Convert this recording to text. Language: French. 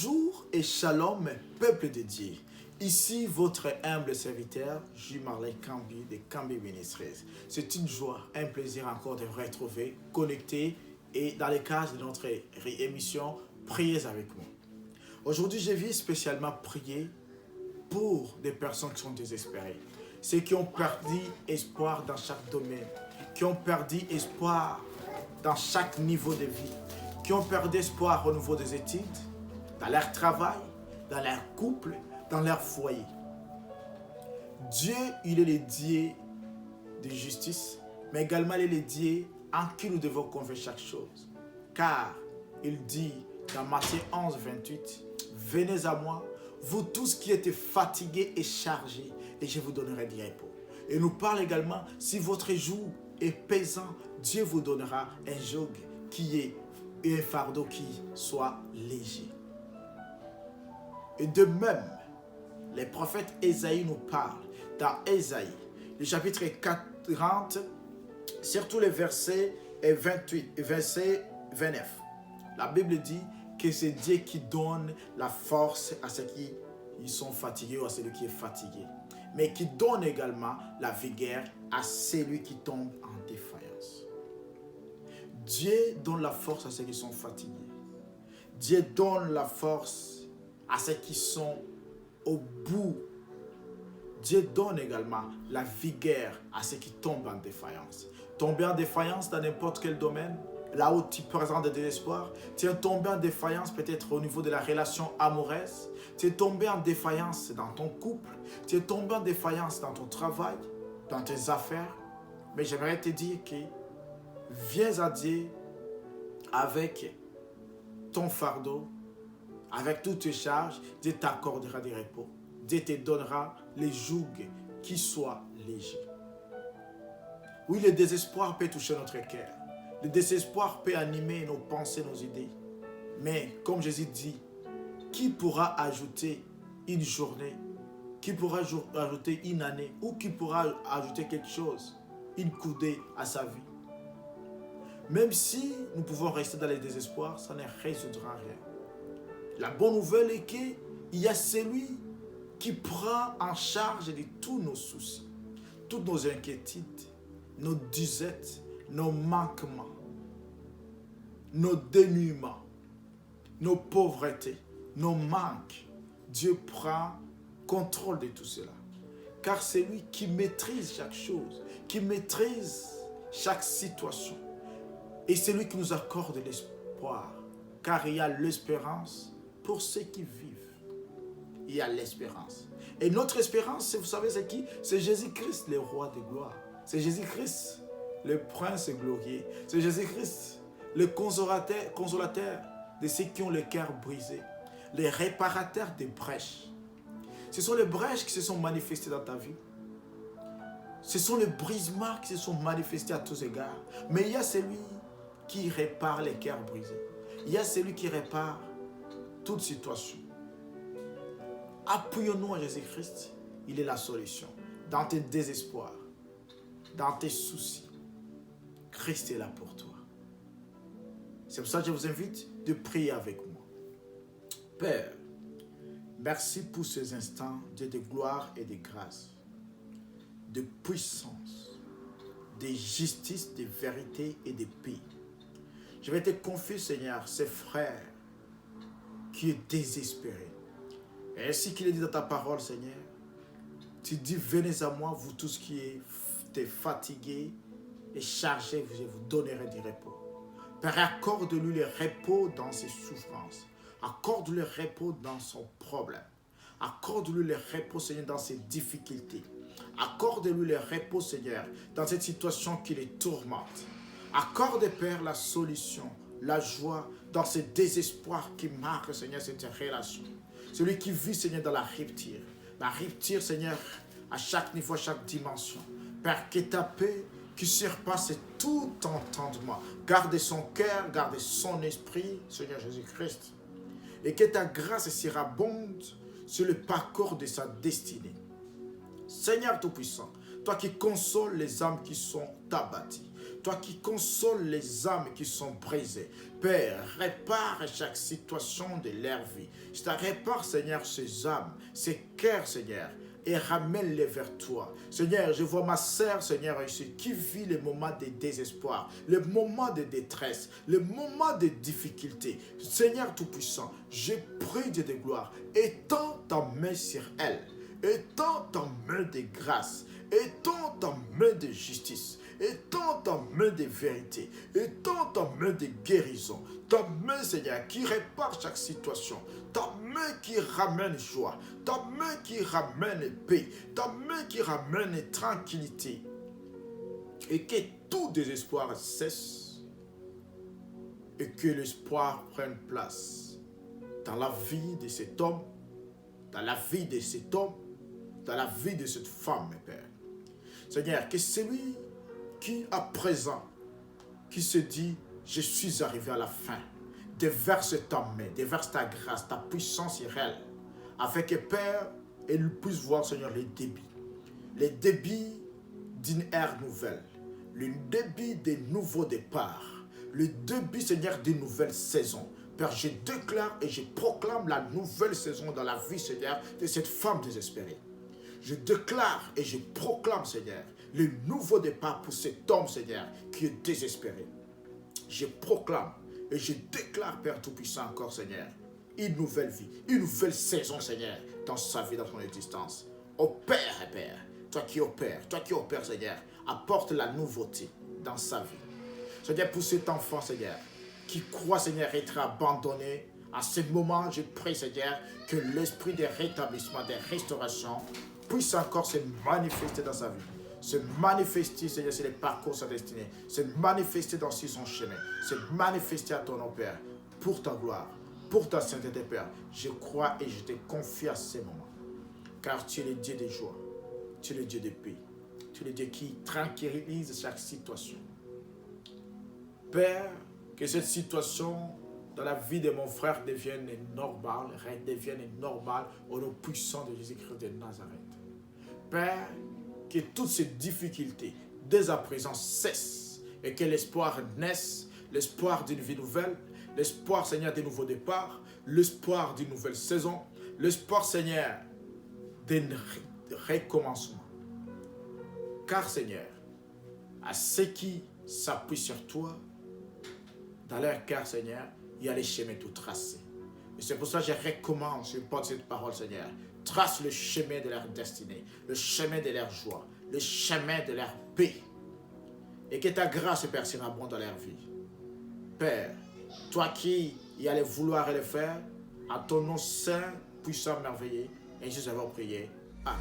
Bonjour et shalom, peuple de Dieu. Ici votre humble serviteur, J-Marley Cambi de Cambi Ministries. C'est une joie, un plaisir encore de vous retrouver, connectés et dans le cadre de notre émission Priez avec moi. Aujourd'hui, je vais spécialement prier pour des personnes qui sont désespérées. Ceux qui ont perdu espoir dans chaque domaine, qui ont perdu espoir dans chaque niveau de vie, qui ont perdu espoir au niveau des études, dans leur travail, dans leur couple, dans leur foyer. Dieu, il est le Dieu de justice, mais également il est le Dieu en qui nous devons confier chaque chose. Car il dit dans Matthieu 11, 28, « Venez à moi, vous tous qui êtes fatigués et chargés, et je vous donnerai du repos. » Et nous parle également, si votre joug est pesant, Dieu vous donnera un joug qui est un fardeau qui soit léger. Et de même, les prophètes Ésaïe nous parlent dans Ésaïe, le chapitre 40, surtout les versets 28 et verset 29. La Bible dit que c'est Dieu qui donne la force à ceux qui sont fatigués ou à celui qui est fatigué, mais qui donne également la vigueur à celui qui tombe en défaillance. Dieu donne la force à ceux qui sont fatigués. Dieu donne la force à ceux qui sont au bout. Dieu donne également la vigueur à ceux qui tombent en défaillance. Tomber en défaillance dans n'importe quel domaine, là où tu présentes des désespoirs, tu es tombé en défaillance peut-être au niveau de la relation amoureuse, tu es tombé en défaillance dans ton couple, tu es tombé en défaillance dans ton travail, dans tes affaires. Mais j'aimerais te dire que viens à Dieu avec ton fardeau, avec toutes tes charges, Dieu t'accordera du repos. Dieu te donnera les jougs qui soient légers. Oui, le désespoir peut toucher notre cœur. Le désespoir peut animer nos pensées, nos idées. Mais comme Jésus dit, qui pourra ajouter une journée, qui pourra ajouter une année, ou qui pourra ajouter quelque chose, une coudée à sa vie? Même si nous pouvons rester dans le désespoir, ça ne résoudra rien. La bonne nouvelle est qu'il y a celui qui prend en charge de tous nos soucis, toutes nos inquiétudes, nos disettes, nos manquements, nos dénuements, nos pauvretés, nos manques. Dieu prend contrôle de tout cela. Car c'est lui qui maîtrise chaque chose, qui maîtrise chaque situation. Et c'est lui qui nous accorde l'espoir. Car il y a l'espérance pour ceux qui vivent. Il y a l'espérance. Et notre espérance, vous savez c'est qui? C'est Jésus-Christ, le roi de gloire. C'est Jésus-Christ, le prince glorieux. C'est Jésus-Christ, le consolateur de ceux qui ont le cœur brisé. Le réparateur des brèches. Ce sont les brèches qui se sont manifestées dans ta vie. Ce sont les brisements qui se sont manifestés à tous égards. Mais il y a celui qui répare les cœurs brisés. Il y a celui qui répare toute situation. Appuyons-nous à Jésus-Christ. Il est la solution. Dans tes désespoirs, dans tes soucis, Christ est là pour toi. C'est pour ça que je vous invite de prier avec moi. Père, merci pour ces instants, Dieu de gloire et de grâce, de puissance, de justice, de vérité et de paix. Je vais te confier, Seigneur, ces frères qui est désespéré. Et ainsi qu'il est dit dans ta parole, Seigneur, tu dis, venez à moi, vous tous qui êtes fatigués et chargés, je vous donnerai du repos. Père, accorde-lui le repos dans ses souffrances. Accorde-lui le repos dans son problème. Accorde-lui le repos, Seigneur, dans ses difficultés. Accorde-lui le repos, Seigneur, dans cette situation qui les tourmente. Accorde, Père, la solution, la joie dans ce désespoir qui marque, Seigneur, cette relation. Celui qui vit, Seigneur, dans la rupture, Seigneur, à chaque niveau, à chaque dimension. Père, que ta paix qui surpasse tout entendement, garde son cœur, garde son esprit, Seigneur Jésus-Christ. Et que ta grâce surabonde sur le parcours de sa destinée. Seigneur Tout-Puissant, toi qui consoles les âmes qui sont abattues, toi qui consoles les âmes qui sont brisées. Père, répare chaque situation de leur vie. Je te répare, Seigneur, ces âmes, ces cœurs, Seigneur, et ramène-les vers toi. Seigneur, je vois ma sœur, Seigneur, ici, qui vit les moments de désespoir, les moments de détresse, les moments de difficulté. Seigneur Tout-Puissant, je prie Dieu de gloire, étends ta main sur elle, étends ta main de grâce, étends ta main de justice, étends ta main de vérité, étends ta main de guérison, ta main, Seigneur, qui répare chaque situation, ta main qui ramène joie, ta main qui ramène paix, ta main qui ramène tranquillité, et que tout désespoir cesse, et que l'espoir prenne place dans la vie de cet homme, dans la vie de cet homme, dans la vie de cette femme, mes pères. Seigneur, que celui qui à présent, qui se dit, je suis arrivé à la fin, déverse ta main, déverse ta grâce, ta puissance sur elle, afin que Père, elle puisse voir, Seigneur, les débits d'une ère nouvelle, le débit des nouveaux départs, le débit, Seigneur, d'une nouvelle saison. Père, je déclare et je proclame la nouvelle saison dans la vie, Seigneur, de cette femme désespérée. Je déclare et je proclame, Seigneur, le nouveau départ pour cet homme, Seigneur, qui est désespéré. Je proclame et je déclare, Père Tout-Puissant, encore, Seigneur, une nouvelle vie, une nouvelle saison, Seigneur, dans sa vie, dans son existence. Opère, Père, toi qui opères, Seigneur, apporte la nouveauté dans sa vie. Seigneur, pour cet enfant, Seigneur, qui croit, Seigneur, être abandonné, à ce moment, je prie, Seigneur, que l'esprit de rétablissement, de restauration, puisse encore se manifester dans sa vie. Se manifester, Seigneur, sur les parcours de sa destinée. Se manifester dans son chemin. Se manifester à ton nom, Père, pour ta gloire, pour ta sainteté, Père. Je crois et je te confie à ces moments. Car tu es le Dieu de joie. Tu es le Dieu de paix. Tu es le Dieu qui tranquillise chaque situation. Père, que cette situation dans la vie de mon frère devienne normale au nom puissant de Jésus-Christ de Nazareth. Père, que toutes ces difficultés, dès à présent, cessent et que l'espoir naisse, l'espoir d'une vie nouvelle, l'espoir, Seigneur, d'un nouveau départ, l'espoir d'une nouvelle saison, l'espoir, Seigneur, d'un recommencement. Car, Seigneur, à ceux qui s'appuient sur toi, dans leur cœur, Seigneur, il y a les chemins tout tracés. Et c'est pour ça que je recommence, je porte cette parole, Seigneur. Trace le chemin de leur destinée, le chemin de leur joie, le chemin de leur paix. Et que ta grâce, Père, s'abonde dans leur vie. Père, toi qui y allais vouloir et le faire, à ton nom saint, puissant, merveilleux, et Jésus avons prié. Amen.